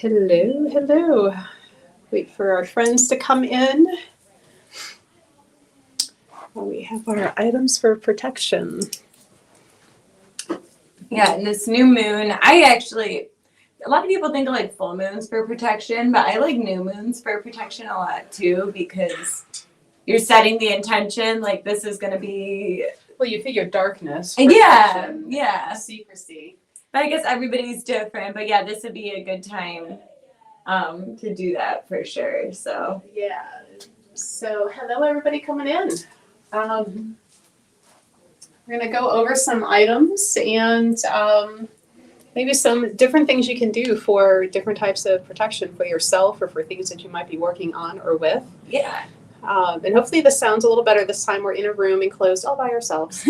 Hello, hello. Wait for our friends to come in. We have our items for protection. Yeah, and this new moon, a lot of people think of like full moons for protection, but I like new moons for protection a lot too because you're setting the intention, like this is going to be. Well, you figure darkness. Yeah. Secrecy. But I guess everybody's different, but yeah, this would be a good time to do that for sure, so. Yeah. So, hello, everybody coming in. We're going to go over some items and maybe some different things you can do for different types of protection for yourself or for things that you might be working on or with. Yeah. And hopefully this sounds a little better this time. We're in a room enclosed all by ourselves.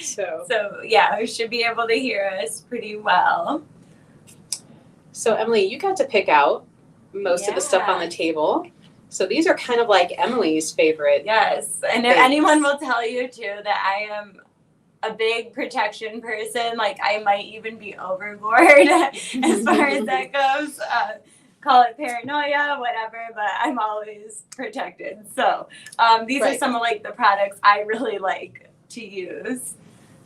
So yeah, you should be able to hear us pretty well. So Emily, you got to pick out most of the stuff on the table. So these are kind of like Emily's favorite. Yes, and if anyone will tell you too that I am a big protection person, like I might even be overboard as far as that goes. Call it paranoia, whatever, but I'm always protected. So these are some of like the products I really like to use.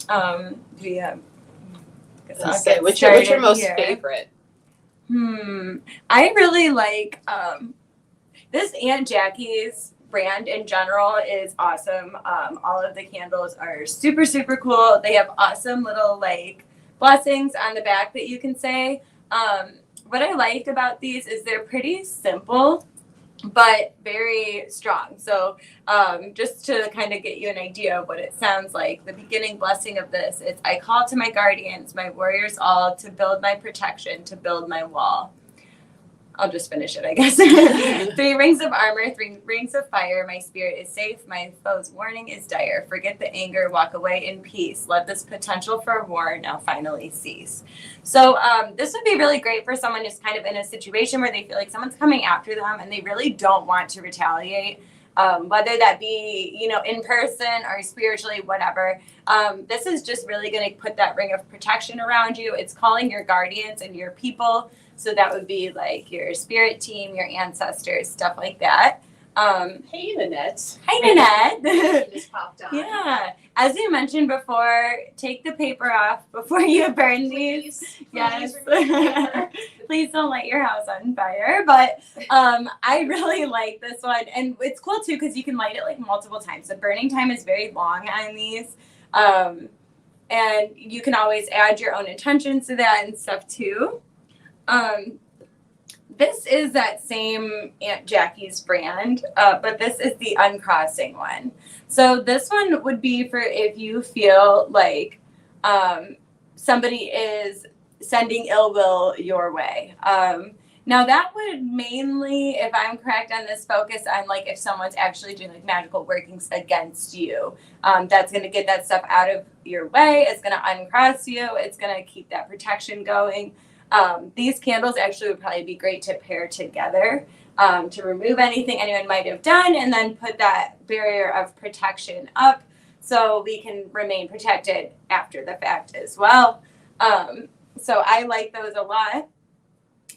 What's your most favorite? I really like this Aunt Jackie's brand in general is awesome. All of the candles are super, super cool. They have awesome little like blessings on the back that you can say. What I like about these is they're pretty simple, but very strong. So just to kind of get you an idea of what it sounds like, the beginning blessing of this is, I call to my guardians, my warriors all, to build my protection, to build my wall. I'll just finish it, I guess. 3 rings of armor, 3 rings of fire. My spirit is safe. My foe's warning is dire. Forget the anger. Walk away in peace. Let this potential for war now finally cease. So this would be really great for someone who's kind of in a situation where they feel like someone's coming after them and they really don't want to retaliate. Whether that be, in person or spiritually, whatever. This is just really going to put that ring of protection around you. It's calling your guardians and your people. So that would be like your spirit team, your ancestors, stuff like that. Hey, Nanette. Hi, Nanette. You just popped on. Yeah. As you mentioned before, take the paper off before you burn these. Yes. Please don't light your house on fire. But I really like this one. And it's cool, too, because you can light it like multiple times. The burning time is very long on these. And you can always add your own intentions to that and stuff, too. This is that same Aunt Jackie's brand, but this is the uncrossing one. So this one would be for if you feel like somebody is sending ill will your way. Now that would mainly, if I'm correct on this, focus on like if someone's actually doing like magical workings against you. That's going to get that stuff out of your way. It's going to uncross you. It's going to keep that protection going. These candles actually would probably be great to pair together to remove anything anyone might have done and then put that barrier of protection up so we can remain protected after the fact as well. So I like those a lot.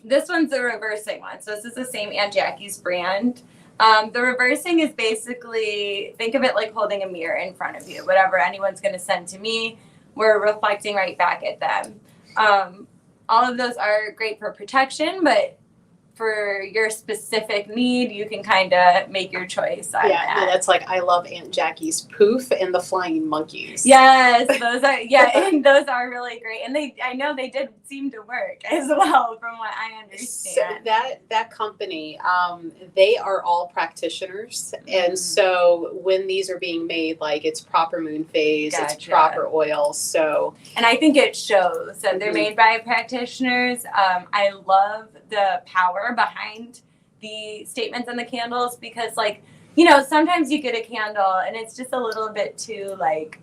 This one's the reversing one. So this is the same Aunt Jackie's brand. The reversing is basically, think of it like holding a mirror in front of you. Whatever anyone's going to send to me, we're reflecting right back at them. All of those are great for protection, but for your specific need, you can kind of make your choice on that. Yeah, that's like, I love Aunt Jackie's poof and the flying monkeys. Yes, and those are really great. And I know they did seem to work as well, from what I understand. So that company, they are all practitioners. And so when these are being made, like it's proper moon phase, it's proper oil. So, and I think it shows that they're made by practitioners. I love the power behind the statements on the candles because like, sometimes you get a candle and it's just a little bit too like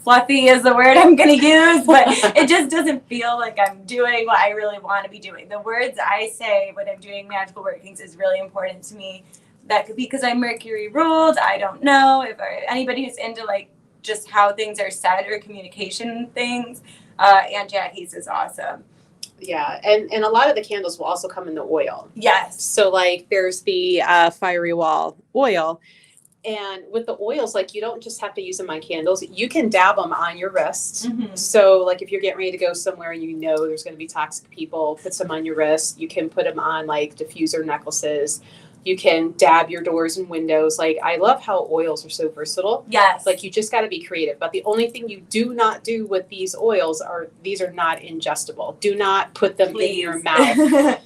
fluffy is the word I'm going to use, but it just doesn't feel like I'm doing what I really want to be doing. The words I say when I'm doing magical workings is really important to me. That could be because I'm Mercury ruled. I don't know if anybody who's into like just how things are said or communication things. Aunt Jackie's is awesome. Yeah, and a lot of the candles will also come in the oil. Yes. So like there's the fiery wall oil, and with the oils, like you don't just have to use them on candles. You can dab them on your wrist. Mhm. So like if you're getting ready to go somewhere and you know there's going to be toxic people, put some on your wrist. You can put them on like diffuser necklaces. You can dab your doors and windows. Like I love how oils are so versatile. Yes. Like you just got to be creative. But the only thing you do not do with these oils are these are not ingestible. Do not put them in your mouth.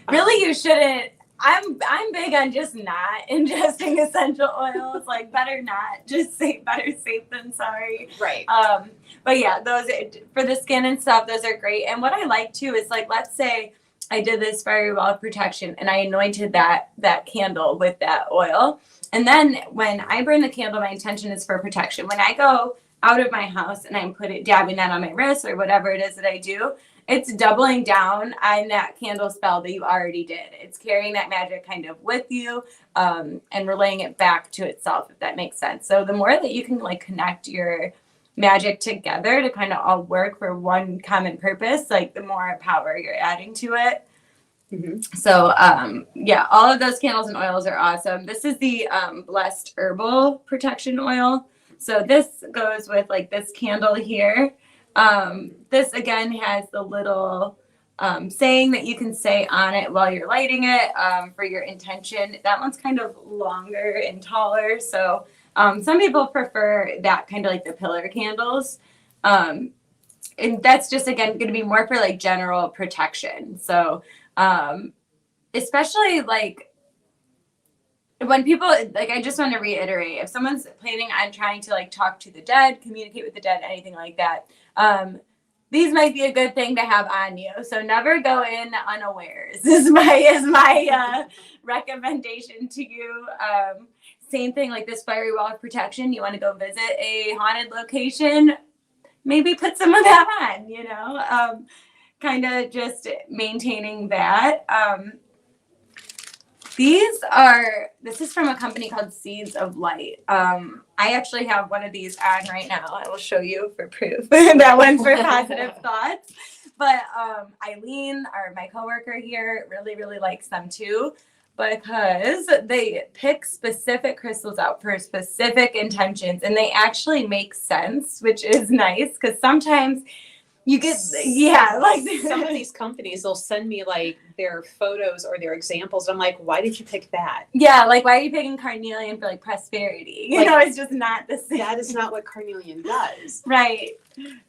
Really, you shouldn't. I'm big on just not ingesting essential oils. Like better not. Just say better safe than sorry. Right. But yeah, those for the skin and stuff, those are great. And what I like too is like, let's say I did this fiery wall of protection and I anointed that candle with that oil. And then when I burn the candle, my intention is for protection. When I go out of my house and I'm dabbing that on my wrist or whatever it is that I do, it's doubling down on that candle spell that you already did. It's carrying that magic kind of with you, and relaying it back to itself, if that makes sense. So the more that you can like connect your magic together to kind of all work for one common purpose, like the more power you're adding to it. Mm-hmm. So yeah, all of those candles and oils are awesome. This is the Blessed Herbal Protection Oil. So this goes with like this candle here. This again has the little saying that you can say on it while you're lighting it for your intention. That one's kind of longer and taller. So some people prefer that kind of like the pillar candles. And that's just, again, going to be more for like general protection. So especially like when people, like, I just want to reiterate, if someone's planning on trying to like talk to the dead, communicate with the dead, anything like that, these might be a good thing to have on you. So never go in unawares is my recommendation to you. Same thing like this fiery wall of protection. You want to go visit a haunted location, maybe put some of that on, you know, kind of just maintaining that. This is from a company called Seeds of Light. I actually have one of these on right now. I will show you for proof. That one's for positive thoughts. But Eileen, my coworker here, really, really likes them too, because they pick specific crystals out for specific intentions, and they actually make sense, which is nice, because sometimes you get, like some of these companies, they'll send me like their photos or their examples. And I'm like, why did you pick that? Yeah, like why are you picking carnelian for like prosperity? You know, it's just not the same. That is not what carnelian does. Right.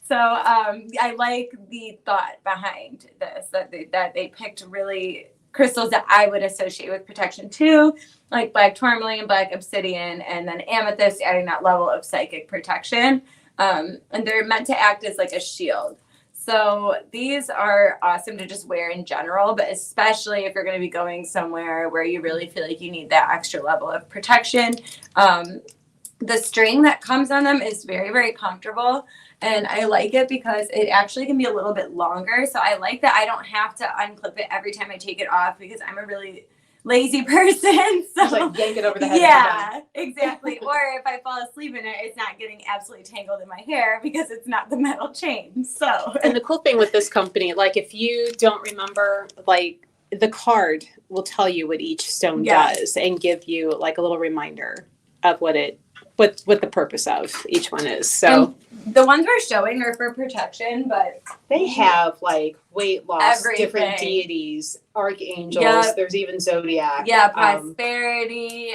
So I like the thought behind this, that they picked really crystals that I would associate with protection too, like black tourmaline, black obsidian, and then amethyst, adding that level of psychic protection. And they're meant to act as like a shield. So these are awesome to just wear in general, but especially if you're going to be going somewhere where you really feel like you need that extra level of protection. The string that comes on them is very, very comfortable. And I like it because it actually can be a little bit longer. So I like that I don't have to unclip it every time I take it off, because I'm a really lazy person. So just like yank it over the head. Yeah, exactly. Or if I fall asleep in it, it's not getting absolutely tangled in my hair because it's not the metal chain. So, and the cool thing with this company, like if you don't remember, like the card will tell you what each stone does and give you like a little reminder of what the purpose of each one is. So and the ones we're showing are for protection, but they have like weight loss, everything. Different deities, archangels. Yep. There's even zodiac. Yeah, prosperity,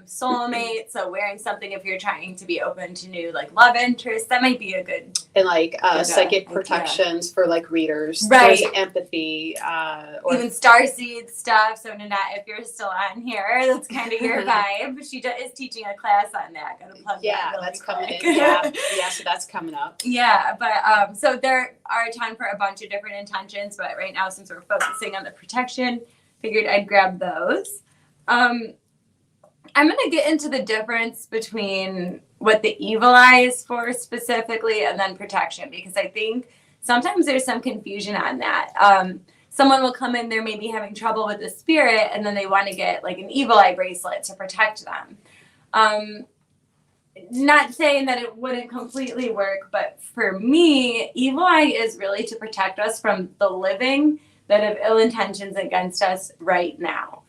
soulmate. So wearing something if you're trying to be open to new like love interests, that might be a good. And like psychic idea. Protections for like readers. Right. There's empathy. Or even starseed stuff. So Nanette, if you're still on here, that's kind of your vibe. She is teaching a class on that. Gotta plug that really that's quick. coming in. Yeah, so that's coming up. Yeah, but so there are a ton for a bunch of different intentions, but right now since we're focusing on the protection, figured I'd grab those. I'm gonna get into the difference between what the evil eye is for specifically and then protection, because I think sometimes there's some confusion on that. Someone will come in, they're maybe having trouble with the spirit, and then they want to get like an evil eye bracelet to protect them. not saying that it wouldn't completely work, but for me, evil eye is really to protect us from the living that have ill intentions against us right now.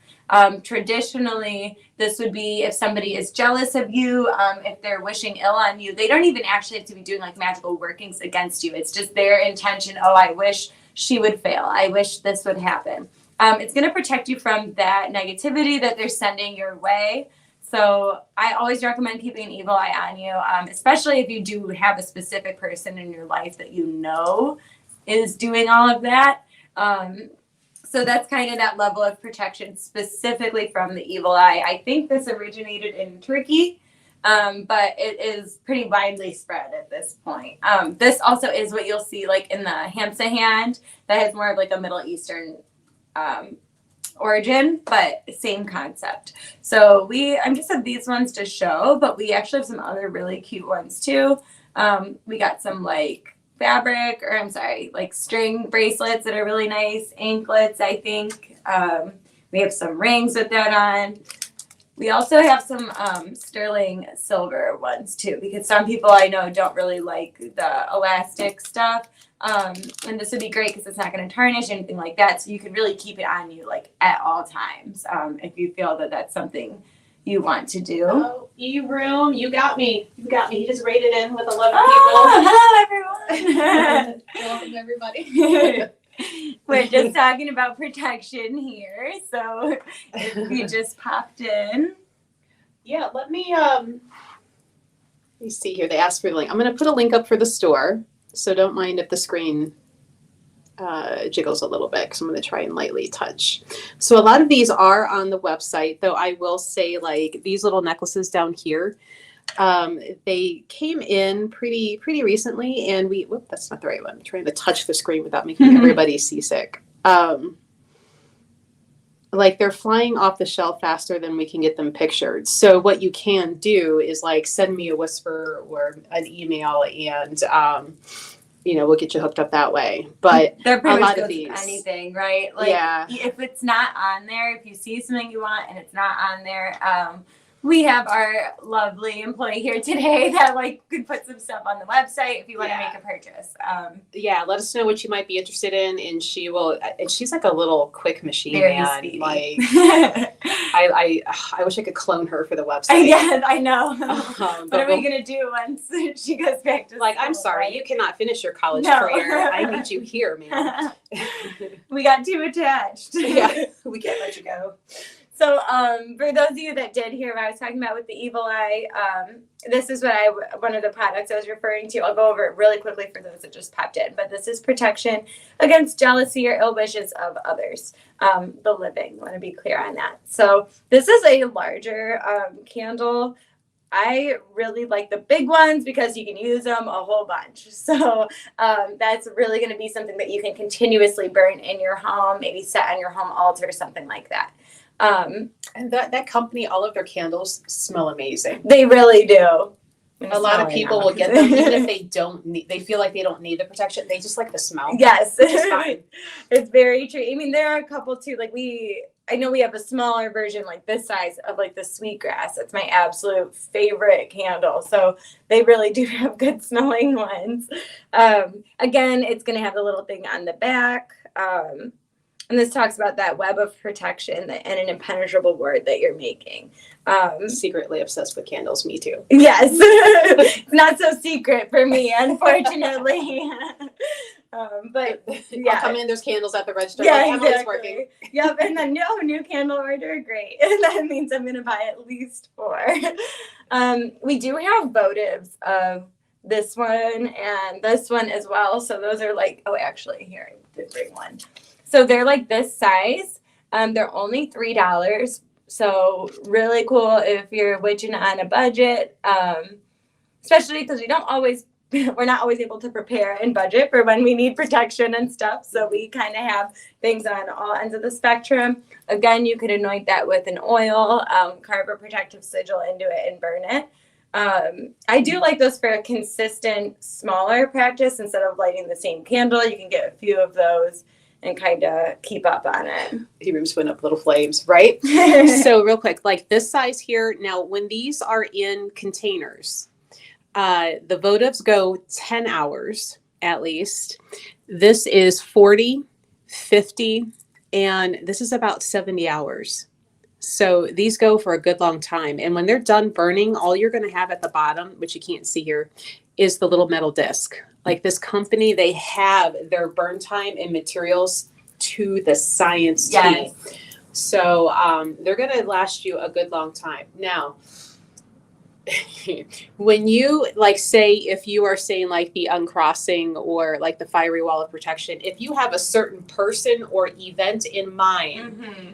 Traditionally, this would be if somebody is jealous of you, if they're wishing ill on you, they don't even actually have to be doing like magical workings against you. It's just their intention. Oh, I wish she would fail. I wish this would happen. It's going to protect you from that negativity that they're sending your way. So I always recommend keeping an evil eye on you, especially if you do have a specific person in your life that you know is doing all of that. So that's kind of that level of protection specifically from the evil eye. I think this originated in Turkey, but it is pretty widely spread at this point. This also is what you'll see like in the Hamsa hand that has more of like a Middle Eastern origin, but same concept. So I just have these ones to show, but we actually have some other really cute ones too. We got some like like string bracelets that are really nice, anklets, I think. We have some rings with that on. We also have some sterling silver ones too, because some people I know don't really like the elastic stuff. And this would be great because it's not going to tarnish anything like that. So you can really keep it on you like at all times if you feel that that's something you want to do. Oh, E-Room, you got me. You got me. He just rated in with 11 Oh, hello everyone. Welcome, everybody. We're just talking about protection here. So if you just popped in. Yeah, let me see here. They asked for the link. I'm going to put a link up for the store. So don't mind if the screen jiggles a little bit because I'm going to try and lightly touch. So a lot of these are on the website, though I will say like these little necklaces down here, they came in pretty recently and whoop, that's not the right one. I'm trying to touch the screen without making everybody seasick. Like they're flying off the shelf faster than we can get them pictured. So what you can do is like send me a whisper or an email and we'll get you hooked up that way. But they're pretty a much lot goes of these, with anything, right? Like yeah. If it's not on there, if you see something you want and it's not on there, we have our lovely employee here today that like could put some stuff on the website if you want to make a purchase. Yeah, let us know what you might be interested in, and she will. And she's like a little quick machine, Very man. speedy. Like I wish I could clone her for the website. Yes, I know. What are we we'll, gonna do once she goes back to like? school, I'm sorry, right? you cannot finish your college No. career. I need you here, man. We got too attached. Yeah, we can't let you go. So for those of you that did hear what I was talking about with the evil eye, this is one of the products I was referring to. I'll go over it really quickly for those that just popped in. But this is protection against jealousy or ill wishes of others, the living. I want to be clear on that. So this is a larger candle. I really like the big ones because you can use them a whole bunch. So that's really going to be something that you can continuously burn in your home, maybe set on your home altar or something like that. And that company, all of their candles smell amazing. They really do. A lot of people will get them even if they feel like they don't need the protection. They just like the smell. Yes. It's fine. It's very true. I mean, there are a couple too, like I know we have a smaller version like this size of like the Sweetgrass. It's my absolute favorite candle. So they really do have good smelling ones. Again, it's going to have the little thing on the back. And this talks about that web of protection and an impenetrable ward that you're making. Secretly obsessed with candles, me too. Yes. Not so secret for me, unfortunately. But yeah. I'll come in, there's candles at the register. Yeah, like, exactly. Working. Yep, and then new candle order, great. And that means I'm gonna buy at least 4. We do have votives of this one and this one as well. So those are like, actually here, I did bring one. So they're like this size. They're only $3. So really cool if you're witching on a budget, especially because we're not always able to prepare and budget for when we need protection and stuff. So we kind of have things on all ends of the spectrum. Again, you could anoint that with an oil, carve a protective sigil into it and burn it. I do like those for a consistent, smaller practice. Instead of lighting the same candle, you can get a few of those and kind of keep up on it. Your rooms went up little flames, right? So real quick, like this size here, now when these are in containers, the votives go 10 hours at least. This is 40, 50, and this is about 70 hours. So these go for a good long time. And when they're done burning, all you're going to have at the bottom, which you can't see here, is the little metal disc. Like this company, they have their burn time and materials to the science Yes. T. So they're going to last you a good long time. Now, when you like say, if you are saying like the uncrossing or like the fiery wall of protection, if you have a certain person or event in mind, Mm-hmm.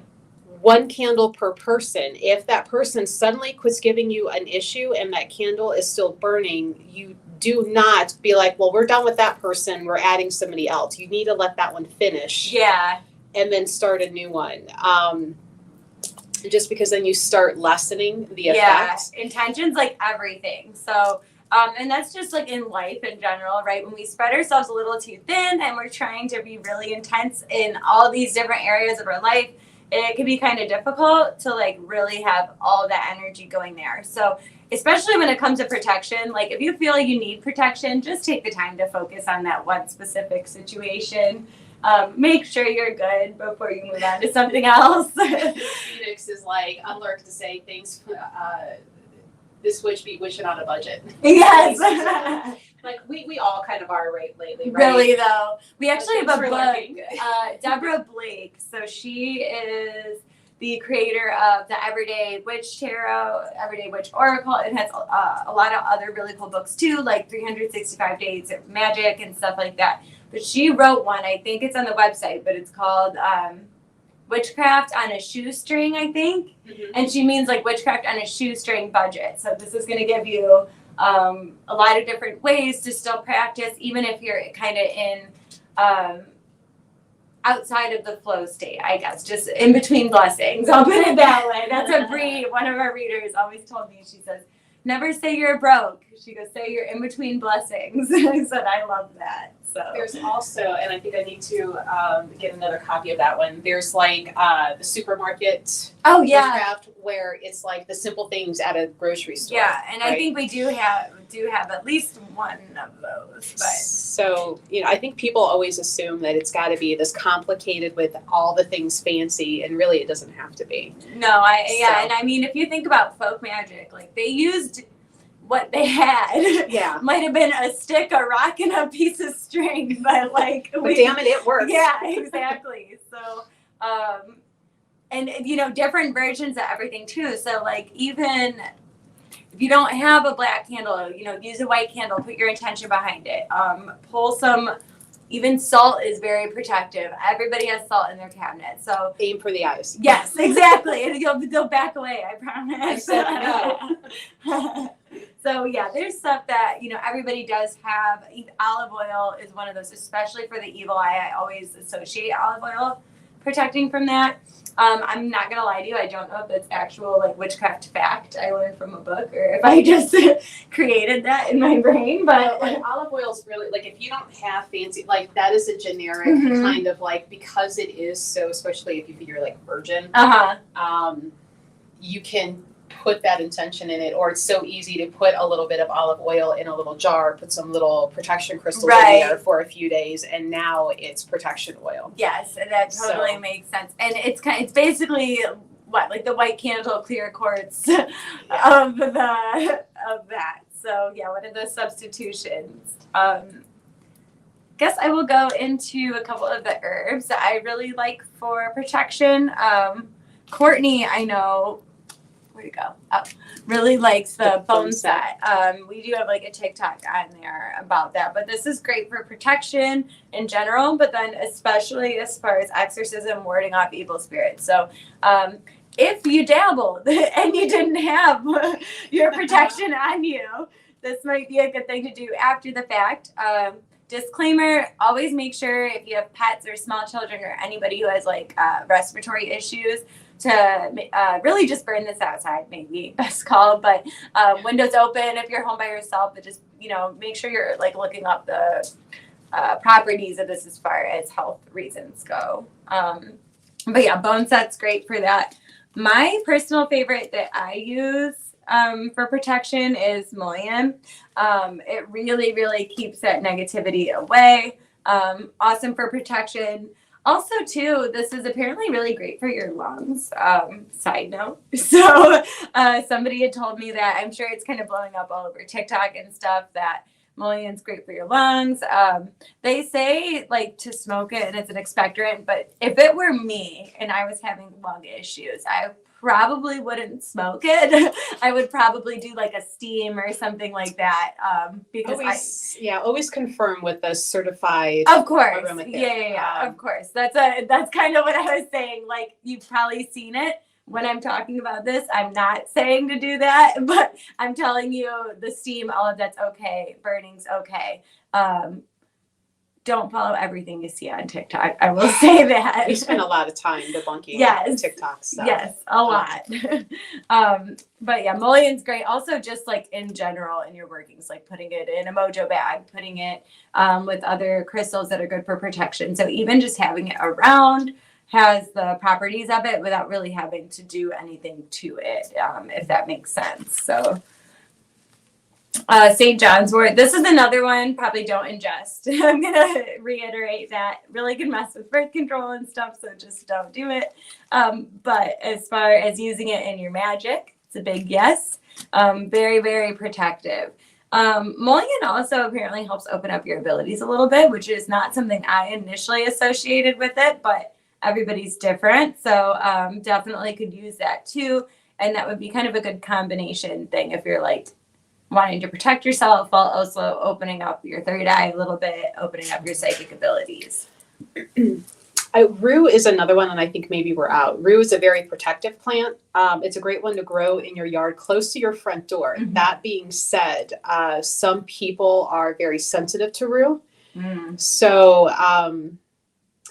one candle per person. If that person suddenly quits giving you an issue and that candle is still burning, you do not be like, well, we're done with that person. We're adding somebody else. You need to let that one finish. Yeah. And then start a new one. Just because then you start lessening the effect. Yeah. Intention's like everything. So, and that's just like in life in general, right? When we spread ourselves a little too thin and we're trying to be really intense in all these different areas of our life, it can be kind of difficult to like really have all that energy going there. So especially when it comes to protection, like if you feel like you need protection, just take the time to focus on that one specific situation. Make sure you're good before you move on to something else. Phoenix is like, I'm lurk to say things, this witch be wishing on a budget. Yes. Like we all kind of are lately, right? Really though. We actually have a Thanks for book, lurking. Deborah Blake. So she is the creator of the Everyday Witch Tarot, Everyday Witch Oracle. It has a lot of other really cool books too, like 365 Days of Magic and stuff like that. But she wrote one, I think it's on the website, but it's called Witchcraft on a Shoestring, I think. Mhm. And she means like witchcraft on a shoestring budget. So this is going to give you a lot of different ways to still practice, even if you're kind of in outside of the flow state, I guess, just in between blessings. I'll put it that way. That's what Bree, one of our readers, always told me. She says, never say you're broke. She goes, say you're in between blessings. I said, I love that. So There's also, and I think I need to get another copy of that one. There's like the supermarket oh yeah. witchcraft where it's like the simple things at a grocery store. Yeah, and I right? think we do have at least one of those. But So, I think people always assume that it's got to be this complicated with all the things fancy, and really it doesn't have to be. no, So- and I mean, if you think about folk magic, like they used what they had. Yeah. Might have been a stick, a rock, and a piece of string, but like, But damn it works. yeah, exactly. So, and different versions of everything too. So like, even if you don't have a black candle, use a white candle, put your intention behind it. Pull some, even salt is very protective. Everybody has salt in their cabinet. So Aim for the eyes. yes, exactly. And they'll back away, I promise. I said no. So yeah, there's stuff that, everybody does have. Olive oil is one of those, especially for the evil eye. I always associate olive oil protecting from that. I'm not gonna lie to you, I don't know if it's actual like witchcraft fact I learned from a book or if I just created that in my brain. But Like olive oil is really like, if you don't have fancy, like that is a generic Mhm. kind of like, because it is so, especially if you figure like virgin, you can put that intention in it, or it's so easy to put a little bit of olive oil in a little jar, put some little protection crystals Right. in there for a few days, and now it's protection oil. yes, that totally So- makes sense. And it's basically what, like the white candle clear quartz of that. So yeah, one of those substitutions. Guess I will go into a couple of the herbs that I really like for protection. Courtney, I know, where'd it go? Oh, really likes the bone set. We do have like a TikTok on there about that, but this is great for protection in general, but then especially as far as exorcism, warding off evil spirits. So, if you dabbled and you didn't have your protection on you, this might be a good thing to do after the fact. Disclaimer, always make sure if you have pets or small children or anybody who has like respiratory issues to really just burn this outside, maybe best call, but windows open if you're home by yourself, but just, make sure you're like looking up the properties of this as far as health reasons go. But yeah, Bone Set's great for that. My personal favorite that I use for protection is mullein. It really, really keeps that negativity away. Awesome for protection. Also, too, this is apparently really great for your lungs. Side note. So somebody had told me that. I'm sure it's kind of blowing up all over TikTok and stuff that mullein's great for your lungs. They say like to smoke it and it's an expectorant, but if it were me and I was having lung issues, I probably wouldn't smoke it. I would probably do like a steam or something like that. Because always confirm with a certified. Of course. aromatherapist. Yeah. Of course. That's kind of what I was saying. Like you've probably seen it when I'm talking about this. I'm not saying to do that, but I'm telling you the steam, all of that's okay. Burning's okay. Don't follow everything you see on TikTok. I will say that. You spend a lot of time debunking TikTok stuff. Yes, a lot. But yeah, mullein's great. Also, just like in general in your workings, like putting it in a mojo bag, putting it with other crystals that are good for protection. So even just having it around has the properties of it without really having to do anything to it, if that makes sense. So St. John's wort. This is another one. Probably don't ingest. I'm gonna reiterate that. Really can mess with birth control and stuff, so just don't do it. But as far as using it in your magic, it's a big yes. Very, very protective. Mullein also apparently helps open up your abilities a little bit, which is not something I initially associated with it, but everybody's different. So definitely could use that too. And that would be kind of a good combination thing if you're like wanting to protect yourself while also opening up your third eye a little bit, opening up your psychic abilities. Rue is another one, and I think maybe we're out. Rue is a very protective plant. It's a great one to grow in your yard close to your front door. Mm-hmm. That being said, some people are very sensitive to Rue. So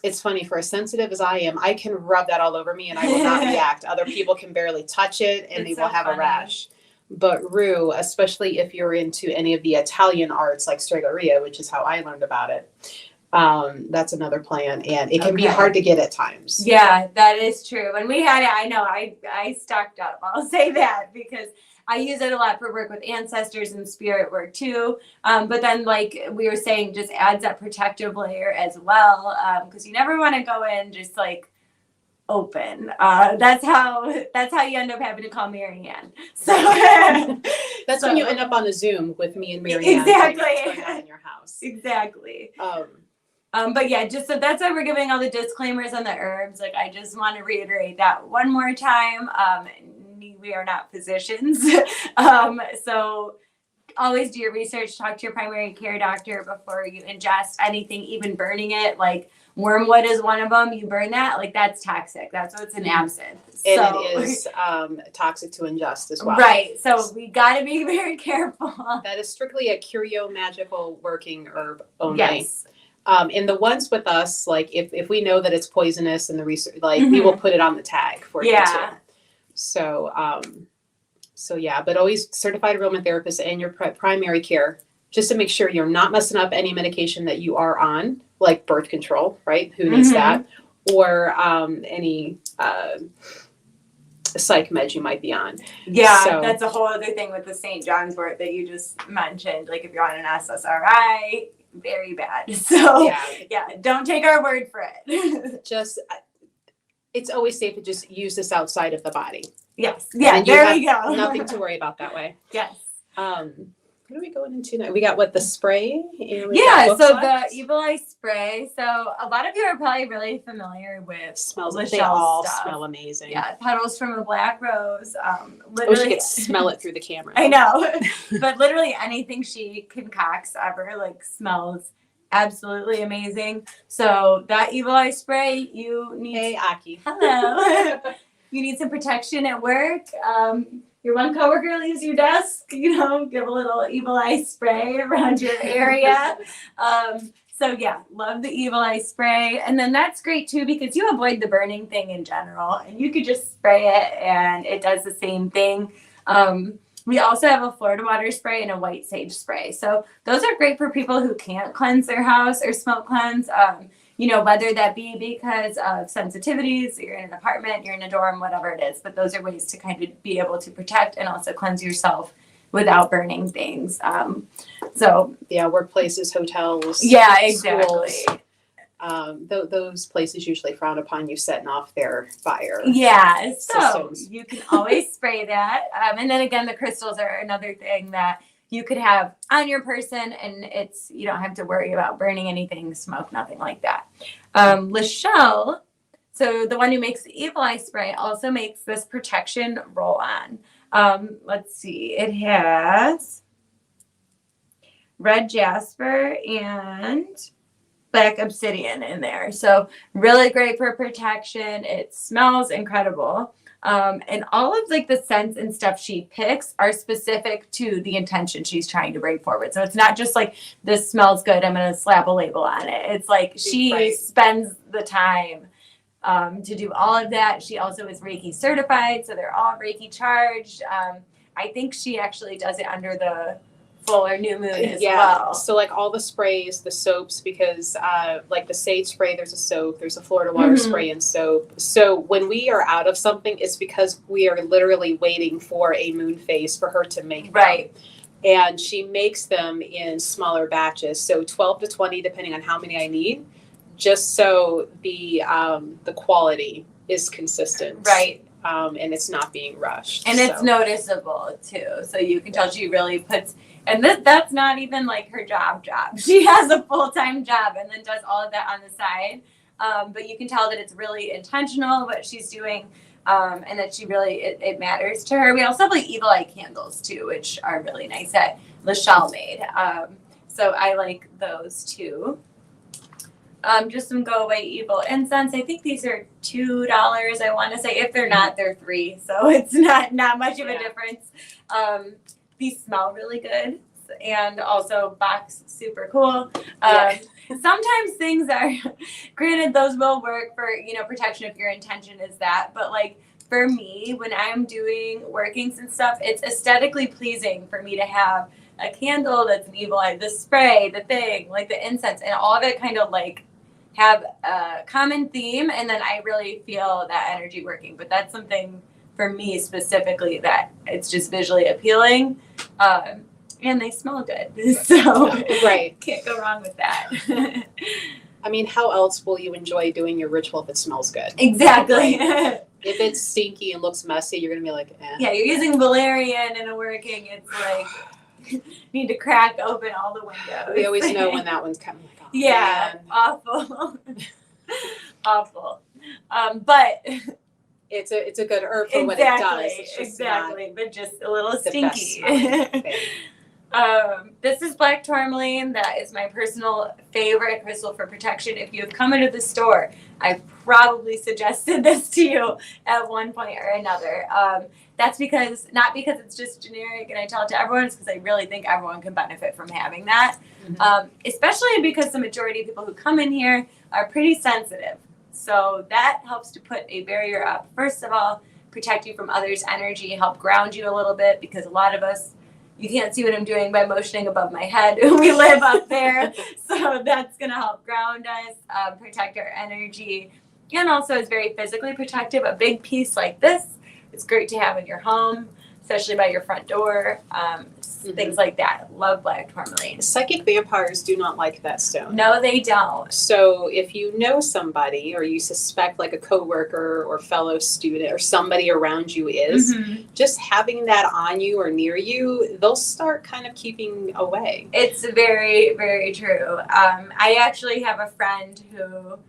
it's funny, for as sensitive as I am, I can rub that all over me and I will not react. Other people can barely touch it and they will have a rash. But Rue, especially if you're into any of the Italian arts like Stregoria, which is how I learned about it, that's another plant, and it can be hard to get at times. Yeah, that is true. When we had it, I know I stocked up. I'll say that because I use it a lot for work with ancestors and spirit work too. But then, like we were saying, just adds that protective layer as well, because you never want to go in just like open. That's how you end up having to call Marianne. So that's when you end up on a Zoom with me and Marianne. Exactly. Like, what's going on in your house. Exactly. But yeah, just so that's why we're giving all the disclaimers on the herbs. Like, I just want to reiterate that one more time. We are not physicians. So always do your research, talk to your primary care doctor before you ingest anything, even burning it. Like wormwood is one of them. You burn that, like that's toxic. That's what's in absinthe. And it is toxic to ingest as well. Right. So we got to be very careful. That is strictly a curio magical working herb only. Yes. And the ones with us, like if we know that it's poisonous and the research, like we will put it on the tag for you too. So yeah, but always certified aromatherapist and your primary care, just to make sure you're not messing up any medication that you are on, like birth control, right? Who needs that? Or any psych meds you might be on. Yeah, so, that's a whole other thing with the St. John's wort that you just mentioned. Like if you're on an SSRI, very bad. So yeah, don't take our word for it. Just, it's always safe to just use this outside of the body. Yes. Yeah, there we go. Nothing to worry about that way. Yes. What are we going into now? We got the spray? Yeah, so the Evil Eye spray. So a lot of you are probably really familiar with smells. Lachelle's They all stuff. smell amazing. Yeah, petals from a black rose. Literally, I wish you could smell it through the camera. I know, but literally anything she concocts ever like smells absolutely amazing. So that Evil Eye spray, you need. Hey, Aki. Hello. You need some protection at work. Your one coworker leaves your desk, give a little Evil Eye spray around your area. So yeah, love the Evil Eye spray. And then that's great too, because you avoid the burning thing in general and you could just spray it and it does the same thing. We also have a Florida water spray and a white sage spray. So those are great for people who can't cleanse their house or smoke cleanse. Whether that be because of sensitivities, you're in an apartment, you're in a dorm, whatever it is. But those are ways to kind of be able to protect and also cleanse yourself without burning things. Workplaces, hotels. Yeah, exactly. Schools. Those places usually frown upon you setting off their fire. Yeah, so systems. you can always spray that. And then again, the crystals are another thing that you could have on your person, and you don't have to worry about burning anything, smoke, nothing like that. Lachelle, so the one who makes the Evil Eye spray, also makes this protection roll-on. Let's see, it has red jasper and black obsidian in there. So really great for protection. It smells incredible. And all of like the scents and stuff she picks are specific to the intention she's trying to bring forward. So it's not just like, this smells good, I'm going to slap a label on it. It's like she spends the time to do all of that. She also is Reiki certified, so they're all Reiki charged. I think she actually does it under the full or new moon as well. So like all the sprays, the soaps, because like the sage spray, there's a soap, there's a Florida water spray and soap. So when we are out of something, it's because we are literally waiting for a moon phase for her to make them. Right. And she makes them in smaller batches, so 12 to 20 depending on how many I need, just so the quality is consistent. Right. And it's not being rushed. And it's noticeable too. So you can tell she really puts, and that's not even like her job. She has a full-time job and then does all of that on the side. But you can tell that it's really intentional what she's doing, and that she really, it matters to her. We also have like Evil Eye candles too, which are really nice that Lachelle made. So I like those too. Just some go away evil incense. I think these are $2. I want to say, if they're not, they're $3. So it's not much of a difference. These smell really good, and also box super cool. Sometimes things are, granted, those will work for protection if your intention is that, but like for me, when I'm doing workings and stuff, it's aesthetically pleasing for me to have a candle that's an Evil Eye, the spray, the thing, like the incense, and all of it kind of like have a common theme, and then I really feel that energy working. But that's something for me specifically that it's just visually appealing, and they smell good, so right, can't go wrong with that. I mean, how else will you enjoy doing your ritual if it smells good? Exactly. If it's stinky and looks messy, you're gonna be like, eh. Yeah, you're using valerian in a working. It's like need to crack open all the windows. We always know when that one's coming. Like, oh, yeah, man. awful, awful. But it's a good herb for what it does. It's just exactly, but just a little the stinky. best thing. This is black tourmaline. That is my personal favorite crystal for protection. If you have come into the store, I probably suggested this to you at one point or another. That's not because it's just generic and I tell it to everyone, it's because I really think everyone can benefit from having that. Especially because the majority of people who come in here are pretty sensitive. So that helps to put a barrier up. First of all, protect you from others' energy, help ground you a little bit, because a lot of us, you can't see what I'm doing by motioning above my head. We live up there. So that's going to help ground us, protect our energy, and also is very physically protective. A big piece like this is great to have in your home, especially by your front door, things like that. Love black tourmaline. Psychic vampires do not like that stone. No, they don't. So if you know somebody or you suspect like a coworker or fellow student or somebody around you is, just having that on you or near you, they'll start kind of keeping away. It's very, very true. I actually have a friend who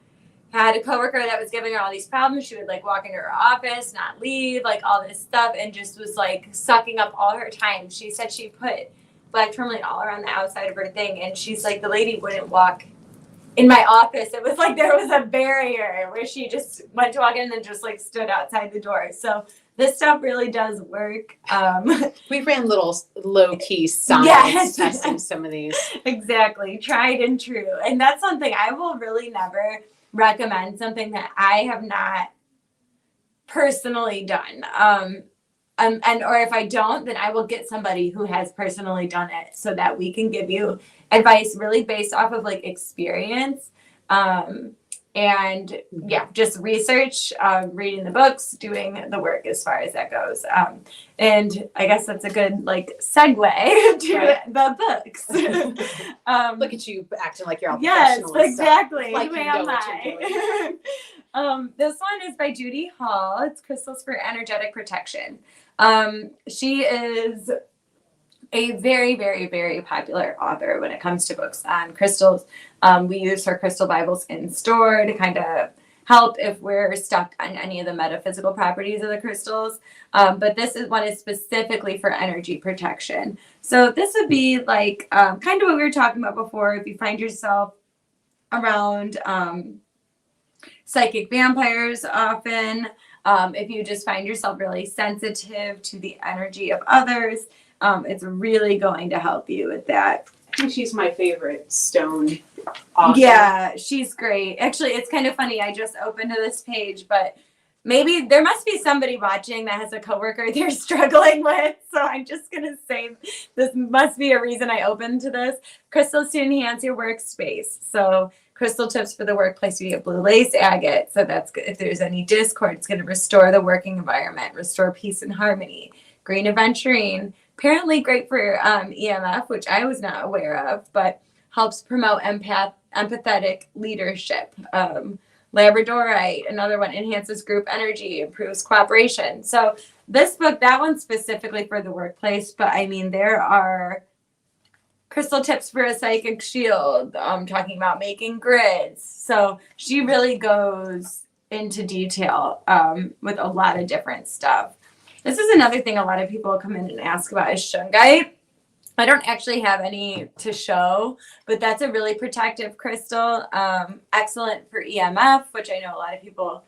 had a coworker that was giving her all these problems. She would like walk into her office, not leave, like all this stuff, and just was like sucking up all her time. She said she put black tourmaline all around the outside of her thing, and she's like, the lady wouldn't walk in my office. It was like there was a barrier where she just went to walk in and then just like stood outside the door. So this stuff really does work. We ran little low-key science testing some of these. Exactly. Tried and true. And that's something I will really never recommend, something that I have not personally done. and or if I don't, then I will get somebody who has personally done it so that we can give you advice really based off of like experience. And yeah, just research, reading the books, doing the work as far as that goes. And I guess that's a good like segue to Right. the books. Look at you acting like you're all Yes, professional and stuff. exactly. Like Who you am know what you're doing. I? This one is by Judy Hall. It's Crystals for Energetic Protection. She is a very, very, very popular author when it comes to books on crystals. We use her crystal Bibles in store to kind of help if we're stuck on any of the metaphysical properties of the crystals. But this is one is specifically for energy protection. So this would be like kind of what we were talking about before. If you find yourself around psychic vampires often, if you just find yourself really sensitive to the energy of others, it's really going to help you with that. I think she's my favorite stone author. Yeah, she's great. Actually, it's kind of funny. I just opened to this page, but maybe there must be somebody watching that has a coworker they're struggling with. So I'm just going to say this must be a reason I opened to this. Crystals to enhance your workspace. So crystal tips for the workplace, we have blue lace agate. So that's good. If there's any discord, it's going to restore the working environment, restore peace and harmony. Green aventurine, apparently great for EMF, which I was not aware of, but helps promote empathetic leadership. Labradorite, another one, enhances group energy, improves cooperation. So this book, that one's specifically for the workplace, but I mean, there are crystal tips for a psychic shield, talking about making grids. So she really goes into detail with a lot of different stuff. This is another thing a lot of people come in and ask about is shungite. I don't actually have any to show, but that's a really protective crystal. Excellent for EMF, which I know a lot of people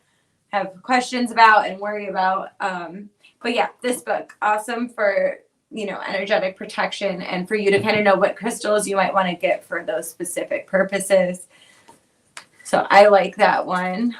have questions about and worry about. But yeah, this book, awesome for, energetic protection and for you to kind of know what crystals you might want to get for those specific purposes. So I like that one.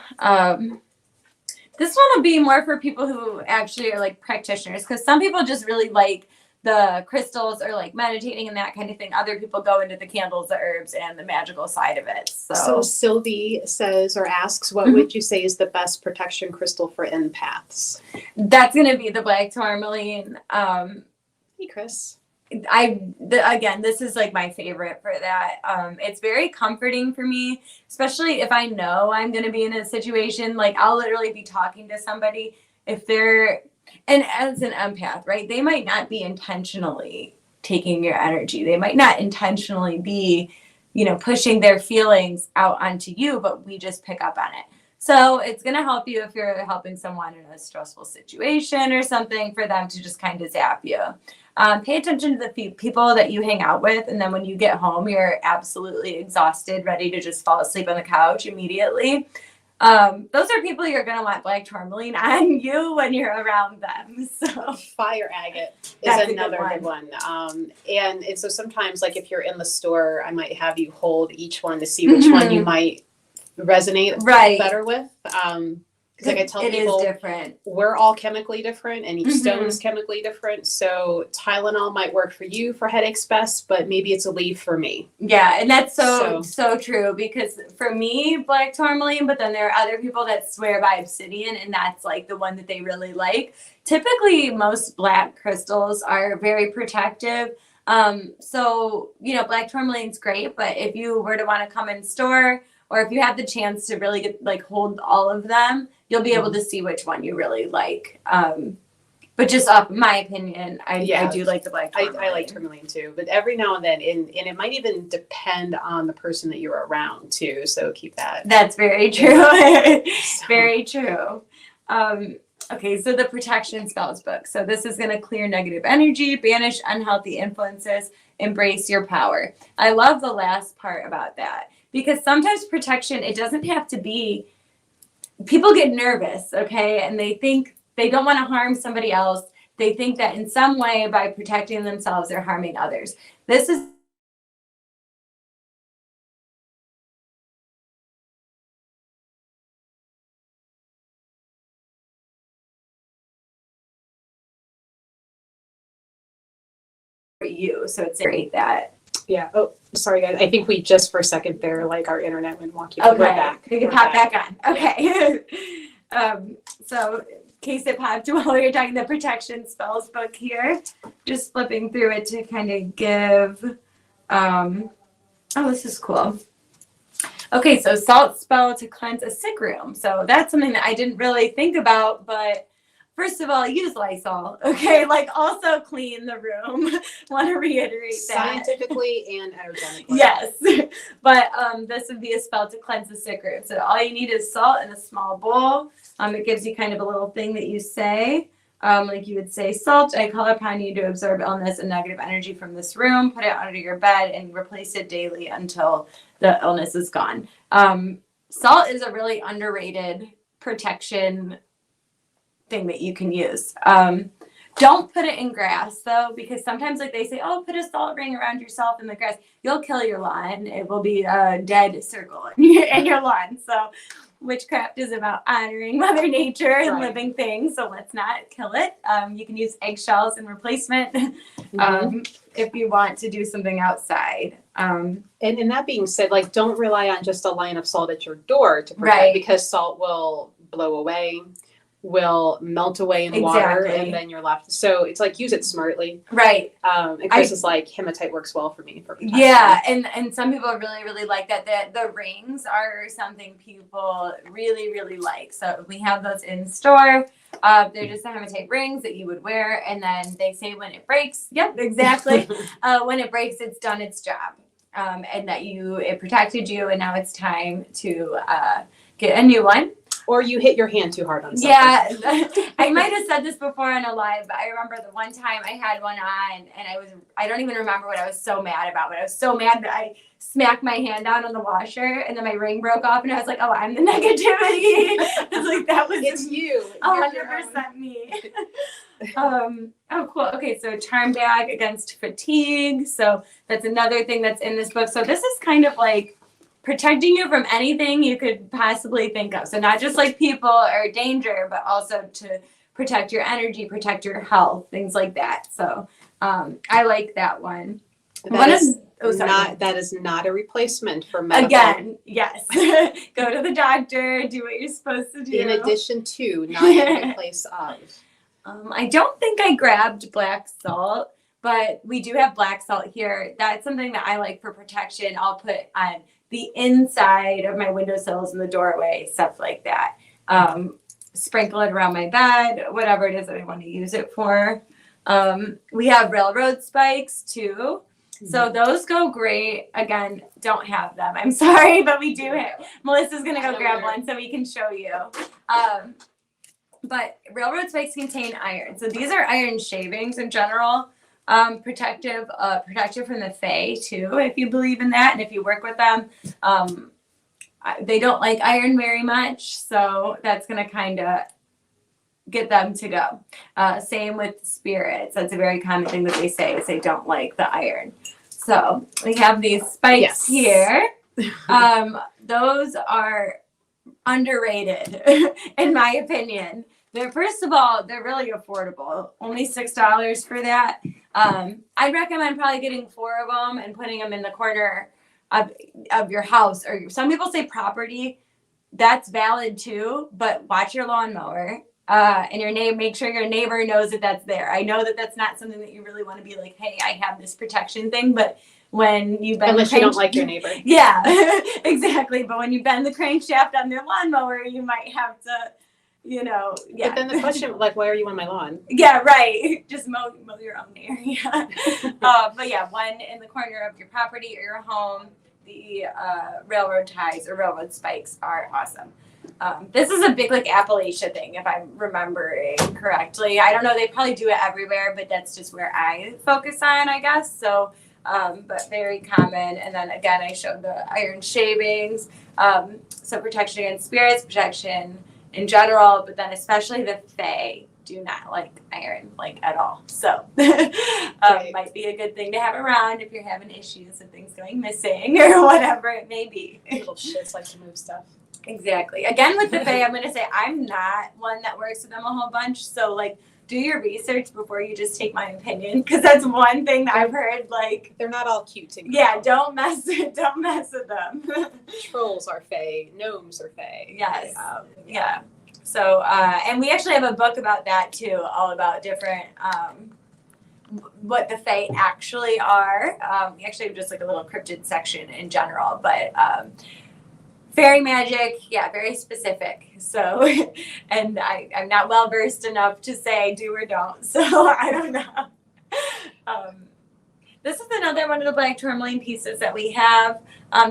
This one will be more for people who actually are like practitioners, because some people just really like the crystals or like meditating and that kind of thing. Other people go into the candles, the herbs, and the magical side of it. So Sylvie says or asks, what would you say is the best protection crystal for empaths? That's going to be the black tourmaline. Hey, Chris. Again, this is like my favorite for that. It's very comforting for me, especially if I know I'm going to be in a situation, like I'll literally be talking to somebody if they're, and as an empath, right, they might not be intentionally taking your energy. They might not intentionally be, pushing their feelings out onto you, but we just pick up on it. So it's going to help you if you're helping someone in a stressful situation or something, for them to just kind of zap you. Pay attention to the people that you hang out with. And then when you get home, you're absolutely exhausted, ready to just fall asleep on the couch immediately. Those are people you're going to want black tourmaline on you when you're around them. So fire agate is That's another good one. And so sometimes, like if you're in the store, I might have you hold each one to see which one you might resonate better with. Because like I tell people, it is different. We're all chemically different, and each stone is chemically different. So Tylenol might work for you for headaches best, but maybe it's a leaf for me. Yeah, and that's so true, because for me, black tourmaline, but then there are other people that swear by obsidian, and that's like the one that they really like. Typically, most black crystals are very protective. So, black tourmaline's great, but if you were to want to come in store, or if you have the chance to really get hold all of them, you'll be able to see which one you really like. But just off my opinion, I do like the black tourmaline. I like tourmaline too, but every now and then, and it might even depend on the person that you're around too. So keep that. That's very true. Very true. Okay, so the protection spells book. So this is going to clear negative energy, banish unhealthy influences, embrace your power. I love the last part about that, because sometimes protection, it doesn't have to be, people get nervous, okay? And they think they don't want to harm somebody else. They think that in some way by protecting themselves, they're harming others. This is you. So it's great that. Yeah. Oh, sorry guys. I think we just for a second there, like our internet went wonky. But we're Okay, back. we can We're pop back on. Okay. So in case it popped while we were talking the protection spells book here, just flipping through it to kind of give, oh, this is cool. Okay, so salt spell to cleanse a sick room. So that's something that I didn't really think about, but first of all, use Lysol. Okay, like also clean the room. Want to reiterate that. Scientifically and energetically. Yes, but this would be a spell to cleanse the sick room. So all you need is salt in a small bowl. It gives you kind of a little thing that you say. Like you would say, salt, I call upon you to absorb illness and negative energy from this room, put it under your bed, and replace it daily until the illness is gone. Salt is a really underrated protection thing that you can use. Don't put it in grass though, because sometimes like they say, oh, put a salt ring around yourself in the grass. You'll kill your lawn. It will be a dead circle in your lawn. So witchcraft is about honoring Mother Nature and living things. So let's not kill it. You can use eggshells in replacement if you want to do something outside. And that being said, like don't rely on just a line of salt at your door to protect, Right. because salt will blow away, will melt away in water, Exactly. and then you're left. So it's like use it smartly. Right. And Chris is like hematite works well for me for protection. Yeah, and some people really, really like that. The rings are something people really, really like. So we have those in store. They're just the hematite rings that you would wear, and then they say when it breaks, yep, exactly. When it breaks, it's done its job, and that it protected you, and now it's time to get a new one. Or you hit your hand too hard on something. Yeah, I might have said this before on a live, but I remember the one time I had one on, and I don't even remember what I was so mad about, but I was so mad that I smacked my hand down on the washer, and then my ring broke off, and I was like, oh, I'm the negativity. I was like, that was It's you. 100% me. Oh, cool. Okay, so charm bag against fatigue. So that's another thing that's in this book. So this is kind of like protecting you from anything you could possibly think of. So not just like people or danger, but also to protect your energy, protect your health, things like that. So I like that one. That is not a replacement for medical. Again, yes. Go to the doctor, do what you're supposed to do. In addition to, not in place of. I don't think I grabbed black salt, but we do have black salt here. That's something that I like for protection. I'll put on the inside of my windowsills and the doorway, stuff like that. Sprinkle it around my bed, whatever it is that I want to use it for. We have railroad spikes too. So those go great. Again, don't have them. I'm sorry, but we do have. Melissa's going to go grab one so we can show you. But railroad spikes contain iron. So these are iron shavings in general. Protective from the Fae too, if you believe in that, and if you work with them. They don't like iron very much, so that's going to kind of get them to go. Same with spirits. That's a very common thing that they say, is they don't like the iron. So we have these spikes here. Those are underrated, in my opinion. First of all, they're really affordable. Only $6 for that. I'd recommend probably getting 4 of them and putting them in the corner of your house. Or some people say property. That's valid too, but watch your lawnmower. And make sure your neighbor knows that that's there. I know that that's not something that you really want to be like, hey, I have this protection thing, but when you bend unless you don't like your neighbor. Yeah, exactly. But when you bend the crankshaft on their lawnmower, you might have to, yeah. But then the question, like, why are you on my lawn? Yeah, right. Just mow your own area. But yeah, one in the corner of your property or your home. The railroad ties or railroad spikes are awesome. This is a big like Appalachia thing, if I'm remembering correctly. I don't know. They probably do it everywhere, but that's just where I focus on, I guess. So, but very common. And then again, I showed the iron shavings. So protection against spirits, protection in general, but then especially the Fae do not like iron like at all. So might be a good thing to have around if you're having issues with things going missing or whatever it may be. Little shits like to move stuff. Exactly. Again, with the Fae, I'm going to say I'm not one that works with them a whole bunch. So like, do your research before you just take my opinion, because that's one thing that I've heard. Like, They're not all cute together. yeah, don't mess with them. Trolls are fae, gnomes are fae. Yes. Yeah. So, and we actually have a book about that too, all about different, what the fae actually are. We actually have just like a little cryptid section in general, but fairy magic, yeah, very specific. So, and I'm not well versed enough to say do or don't, so I don't know. This is another one of the black tourmaline pieces that we have.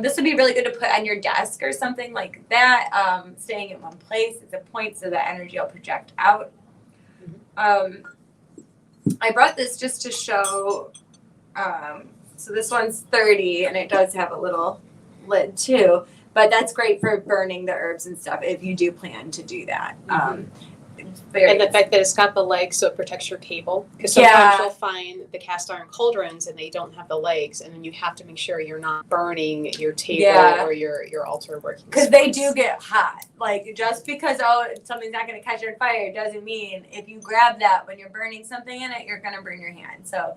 This would be really good to put on your desk or something like that. Staying in one place is a point so that energy will project out. I brought this just to show. So this one's 30, and it does have a little lid too. But that's great for burning the herbs and stuff if you do plan to do that. And the fact that it's got the legs, so it protects your table. Because sometimes Yeah. you'll find the cast iron cauldrons and they don't have the legs, and then you have to make sure you're not burning your table Yeah. or your altar working. Because they space. do get hot. Like, just because, something's not going to catch on fire doesn't mean if you grab that when you're burning something in it, you're going to burn your hand. So,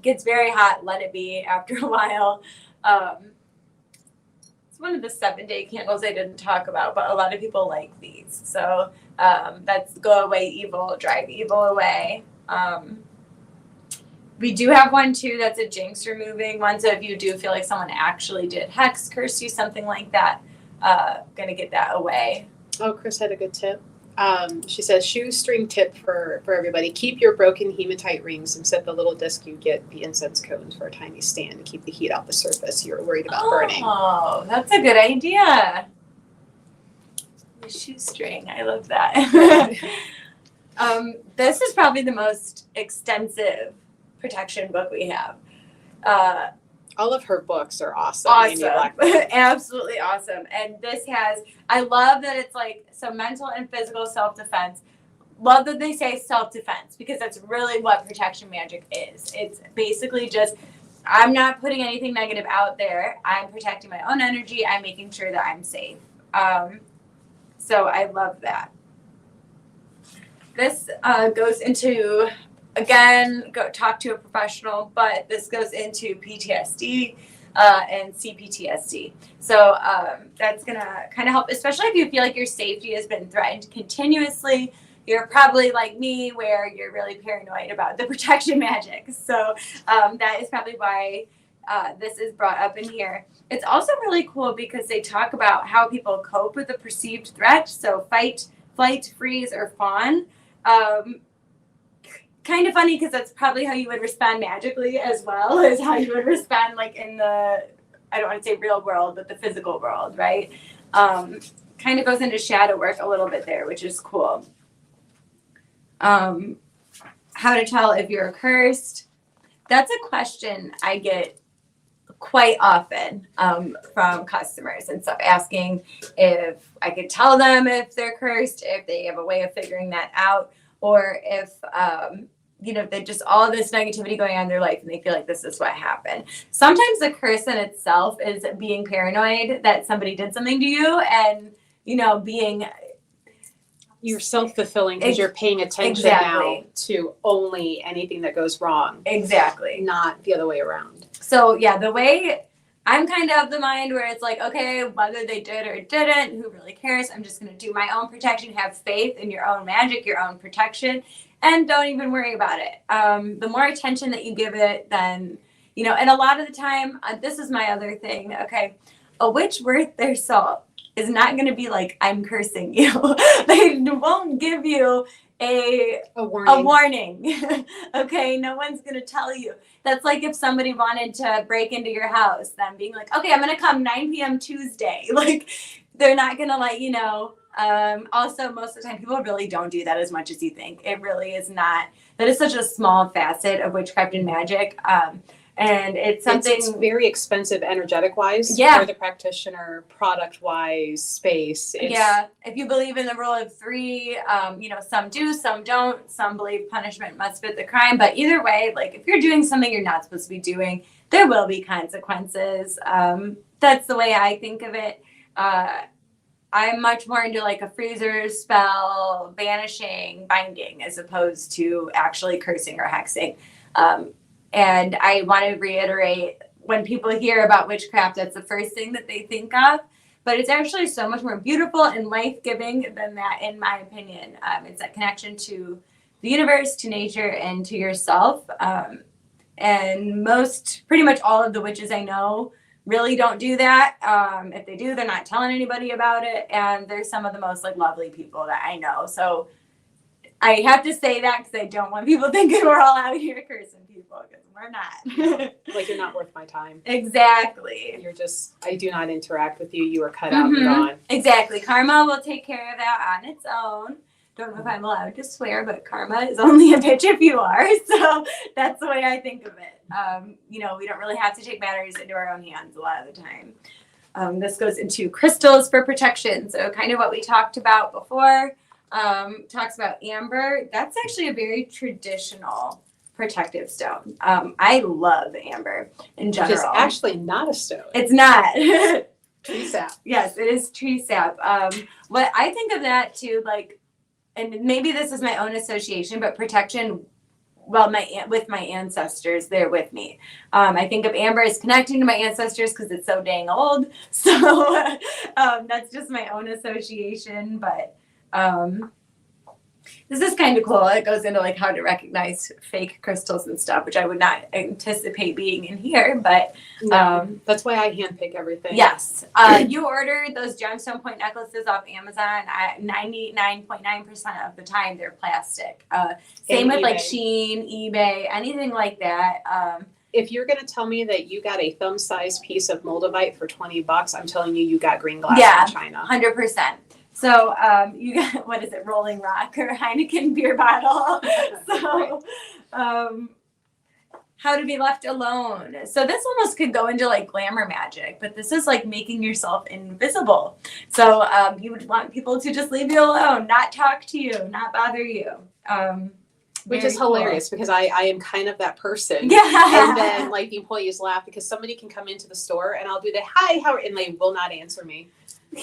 gets very hot. Let it be after a while. It's one of the 7-day candles I didn't talk about, but a lot of people like these. So, that's go away evil, drive evil away. We do have one too that's a jinx removing one. So if you do feel like someone actually did hex, curse you, something like that, gonna get that away. Oh, Chris had a good tip. She says, shoestring tip for everybody. Keep your broken hematite rings and set the little disc you get the incense cones for a tiny stand to keep the heat off the surface you're worried about burning. Oh, that's a good idea. The shoestring, I love that. This is probably the most extensive protection book we have. All of her books are awesome. Amy Awesome. Blackburn. Absolutely awesome. And this has, I love that it's like, so mental and physical self-defense. Love that they say self-defense because that's really what protection magic is. It's basically just, I'm not putting anything negative out there. I'm protecting my own energy. I'm making sure that I'm safe. So I love that. This goes into, again, go talk to a professional, but this goes into PTSD and CPTSD. So that's going to kind of help, especially if you feel like your safety has been threatened continuously. You're probably like me where you're really paranoid about the protection magic. So that is probably why this is brought up in here. It's also really cool because they talk about how people cope with a perceived threat. So fight, flight, freeze, or fawn. Kind of funny because that's probably how you would respond magically as well as how you would respond like in the, I don't want to say real world, but the physical world, right? Kind of goes into shadow work a little bit there, which is cool. How to tell if you're cursed. That's a question I get quite often from customers and stuff, asking if I could tell them if they're cursed, if they have a way of figuring that out, or if they just all this negativity going on in their life and they feel like this is what happened. Sometimes the curse in itself is being paranoid that somebody did something to you and being You're self-fulfilling because you're paying attention now to only anything that goes wrong. Exactly. Not the other way around. So yeah, the way I'm kind of the mind where it's like, okay, whether they did or didn't, who really cares? I'm just going to do my own protection, have faith in your own magic, your own protection, and don't even worry about it. The more attention that you give it, then, and a lot of the time, this is my other thing, okay, a witch worth their salt is not going to be like, I'm cursing you. They won't give you a warning. Okay, no one's going to tell you. That's like if somebody wanted to break into your house, them being like, okay, I'm going to come 9 p.m. Tuesday. Like, they're not going to let you know. Also, most of the time, people really don't do that as much as you think. It really is not. That is such a small facet of witchcraft and magic. And it's something. It's very expensive energetic wise Yeah. for the practitioner, product wise, space. Yeah. If you believe in the rule of 3, some do, some don't. Some believe punishment must fit the crime. But either way, like if you're doing something you're not supposed to be doing, there will be consequences. That's the way I think of it. I'm much more into like a freezer spell, banishing, binding, as opposed to actually cursing or hexing. And I want to reiterate, when people hear about witchcraft, that's the first thing that they think of. But it's actually so much more beautiful and life-giving than that, in my opinion. It's that connection to the universe, to nature, and to yourself. And pretty much all of the witches I know really don't do that. If they do, they're not telling anybody about it. And they're some of the most like lovely people that I know. So I have to say that because I don't want people thinking we're all out here cursing people, because we're not. Like, you're not worth my time. Exactly. I do not interact with you. You are cut out and gone. Exactly. Karma will take care of that on its own. Don't know if I'm allowed to swear, but karma is only a bitch if you are. So that's the way I think of it. We don't really have to take matters into our own hands a lot of the time. This goes into crystals for protection. So kind of what we talked about before. Talks about amber. That's actually a very traditional protective stone. I love amber in general. Which is actually not a stone. It's not. Tree sap. Yes, it is tree sap. What I think of that too, like, and maybe this is my own association, but protection. Well, with my ancestors, they're with me. I think of amber as connecting to my ancestors because it's so dang old. So that's just my own association. But this is kind of cool. It goes into like how to recognize fake crystals and stuff, which I would not anticipate being in here. But that's why I handpick everything. Yes. You ordered those gemstone point necklaces off Amazon. 99.9% of the time they're plastic. Same with like Shein, eBay, anything like that. If you're going to tell me that you got a thumb-sized piece of Moldavite for $20, I'm telling you got green glass from China. 100%. So you got, what is it, Rolling Rock or Heineken beer bottle. So how to be left alone. So this almost could go into like glamour magic, but this is like making yourself invisible. So you would want people to just leave you alone, not talk to you, not bother you. Which is hilarious because I am kind of that person. Yeah. And then like the employees laugh because somebody can come into the store and I'll do the hi, how are, and they will not answer me.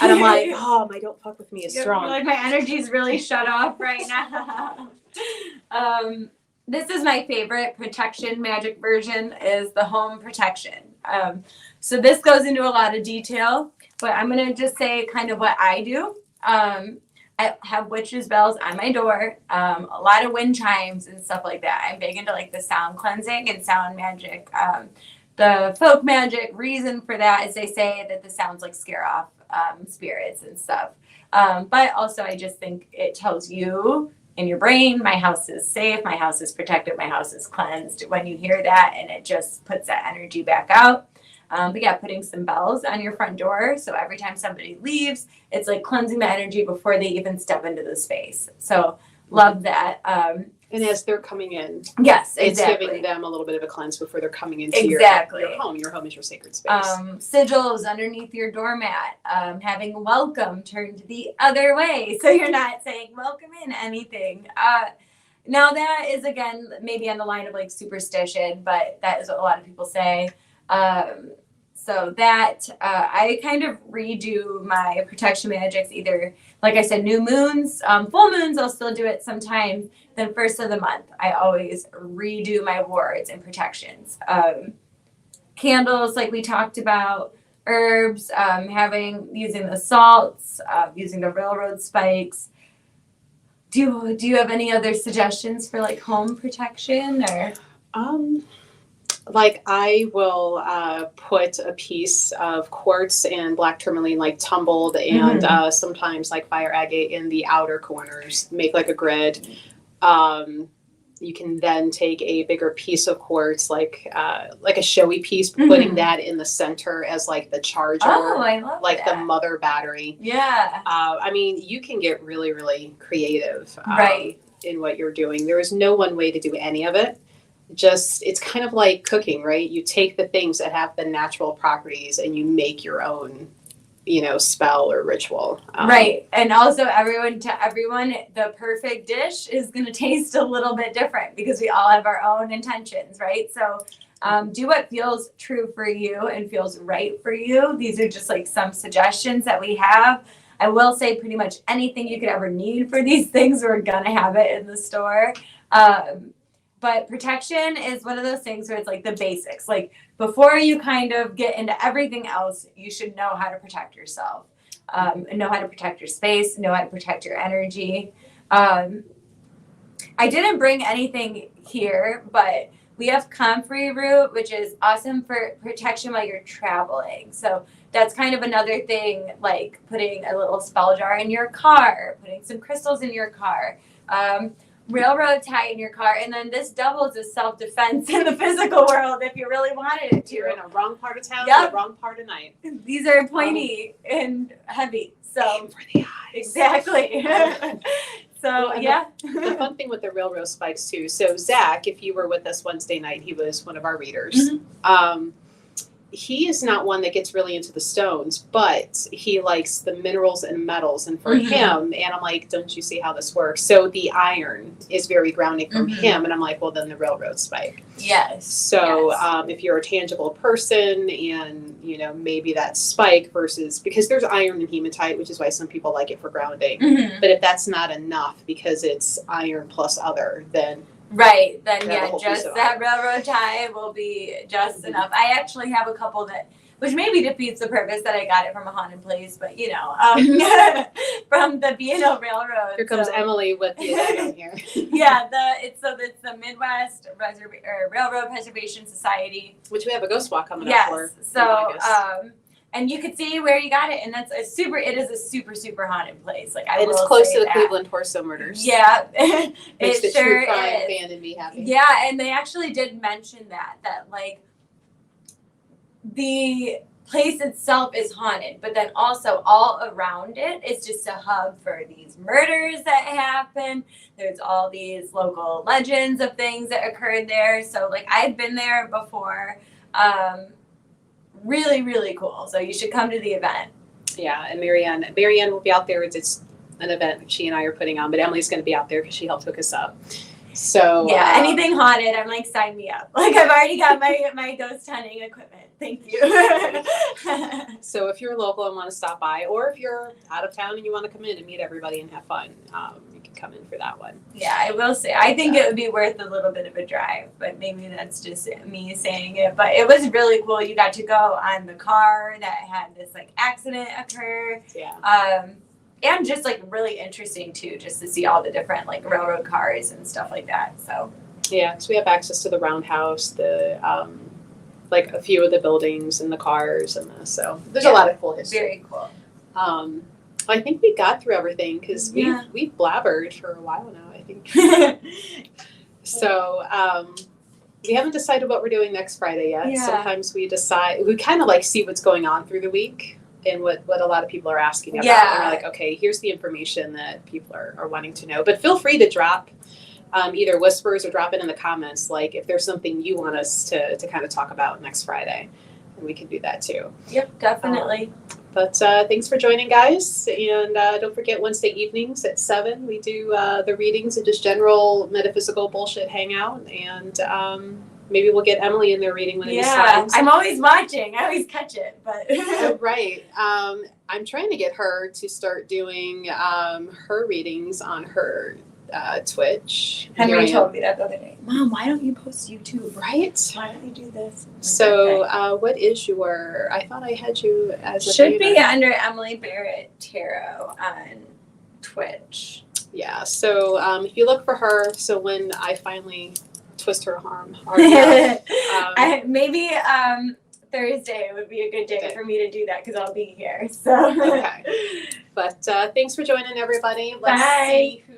And I'm like, oh, my don't fuck with me is strong. Like my energy's really shut off right now. This is my favorite protection magic version is the home protection. So this goes into a lot of detail, but I'm going to just say kind of what I do. I have witches' bells on my door, a lot of wind chimes and stuff like that. I'm big into like the sound cleansing and sound magic. The folk magic reason for that is they say that the sounds like scare off spirits and stuff. But also I just think it tells you in your brain, my house is safe, my house is protected, my house is cleansed when you hear that, and it just puts that energy back out. But yeah, putting some bells on your front door. So every time somebody leaves, it's like cleansing the energy before they even step into the space. So love that. And as they're coming in, yes, it's exactly. giving them a little bit of a cleanse before they're coming into your home. Your home is your sacred space. Sigils underneath your doormat, having welcome turned the other way. So you're not saying welcome in anything. Now that is, again, maybe on the line of like superstition, but that is what a lot of people say. So that I kind of redo my protection magics, either, like I said, new moons, full moons, I'll still do it sometimes. Then first of the month, I always redo my wards and protections. Candles, like we talked about, herbs, using the salts, using the railroad spikes. Do you have any other suggestions for like home protection or? Like I will put a piece of quartz and black tourmaline like tumbled and sometimes like fire agate in the outer corners, make like a grid. You can then take a bigger piece of quartz, like a showy piece, putting that in the center as like the charger, I love like that. the mother battery. Yeah. I mean, you can get really, really creative right. in what you're doing. There is no one way to do any of it. It's kind of like cooking, right? You take the things that have the natural properties and you make your own, spell or ritual. Right. And also everyone, the perfect dish is going to taste a little bit different because we all have our own intentions, right? So do what feels true for you and feels right for you. These are just like some suggestions that we have. I will say pretty much anything you could ever need for these things, we're gonna have it in the store. But protection is one of those things where it's like the basics. Like before you kind of get into everything else, you should know how to protect yourself, know how to protect your space, know how to protect your energy. I didn't bring anything here, but we have comfrey root, which is awesome for protection while you're traveling. So that's kind of another thing, like putting a little spell jar in your car, putting some crystals in your car, railroad tie in your car, and then this doubles as self-defense in the physical world if you really wanted it to. You're in a wrong part of town, Yep. the wrong part of night. These are pointy and heavy, so Aim for the eyes. exactly. So Well, yeah. The fun thing with the railroad spikes too. So Zach, if you were with us Wednesday night, he was one of our readers. He is not one that gets really into the stones, but he likes the minerals and metals. And for him, and I'm like, don't you see how this works? So the iron is very grounding for him. And I'm like, well, then the railroad spike. Yes. So Yes. if you're a tangible person and, you know, maybe that spike versus, because there's iron in hematite, which is why some people like it for grounding. But if that's not enough because it's iron plus other, then Right, then Yeah, the yeah, whole just piece of that railroad tie will be just enough. I actually have a couple that, which maybe defeats the purpose that I got it from a haunted place, but you know, from the B&O Railroad. here comes so, Emily with the addendum here. Yeah, it's the Midwest Railroad Preservation Society. Which we have a ghost walk coming up Yes, for. so and you could see where you got it, and it is a super haunted place. Like And it's will close say to the that. Cleveland Torso murders. Yeah, Makes the it sure true crime is. fan and me happy. Yeah, and they actually did mention that like the place itself is haunted, but then also all around it is just a hub for these murders that happen. There's all these local legends of things that occurred there. So like I've been there before. Really, really cool. So you should come to the event. Yeah, and Marianne will be out there. It's an event that she and I are putting on, but Emily's going to be out there because she helped hook us up. So Yeah, anything haunted, I'm like, sign me up. Like I've already got my ghost hunting equipment. Thank you. So if you're local and want to stop by, or if you're out of town and you want to come in and meet everybody and have fun, you can come in for that one. Yeah, I will say, I think it would be worth a little bit of a drive, but maybe that's just me saying it. But it was really cool. You got to go on the car that had this like accident occur. Yeah. And just like really interesting too, just to see all the different like railroad cars and stuff like that. So Yeah, because we have access to the roundhouse, the like a few of the buildings and the cars and so there's a lot of cool history. very cool. I think we got through everything because Yeah. we've blabbered for a while now, I think. So we haven't decided what we're doing next Friday yet. Yeah. Sometimes we kind of like see what's going on through the week and what a lot of people are asking about. Yeah. And we're like, okay, here's the information that people are wanting to know. But feel free to drop either whispers or drop it in the comments, like if there's something you want us to kind of talk about next Friday. And we can do that too. Yep, definitely. But thanks for joining, guys. And don't forget Wednesday evenings at 7, we do the readings and just general metaphysical bullshit hangout. And maybe we'll get Emily in there reading one of these Yeah, times. I'm always watching. I always catch it, but Oh, right. I'm trying to get her to start doing her readings on her Twitch. Henry Miriam. told me that the other day. Mom, why don't you post YouTube? Right? Why don't you do this? So what is your, I thought I had you as a Should be beta. under Emily Barrett Tarot on Twitch. Yeah, so if you look for her, so when I finally twist her arm, Maybe Thursday would be a good day Okay. for me to do that because I'll be here. So Okay. But thanks for joining, everybody. Let's Bye. see who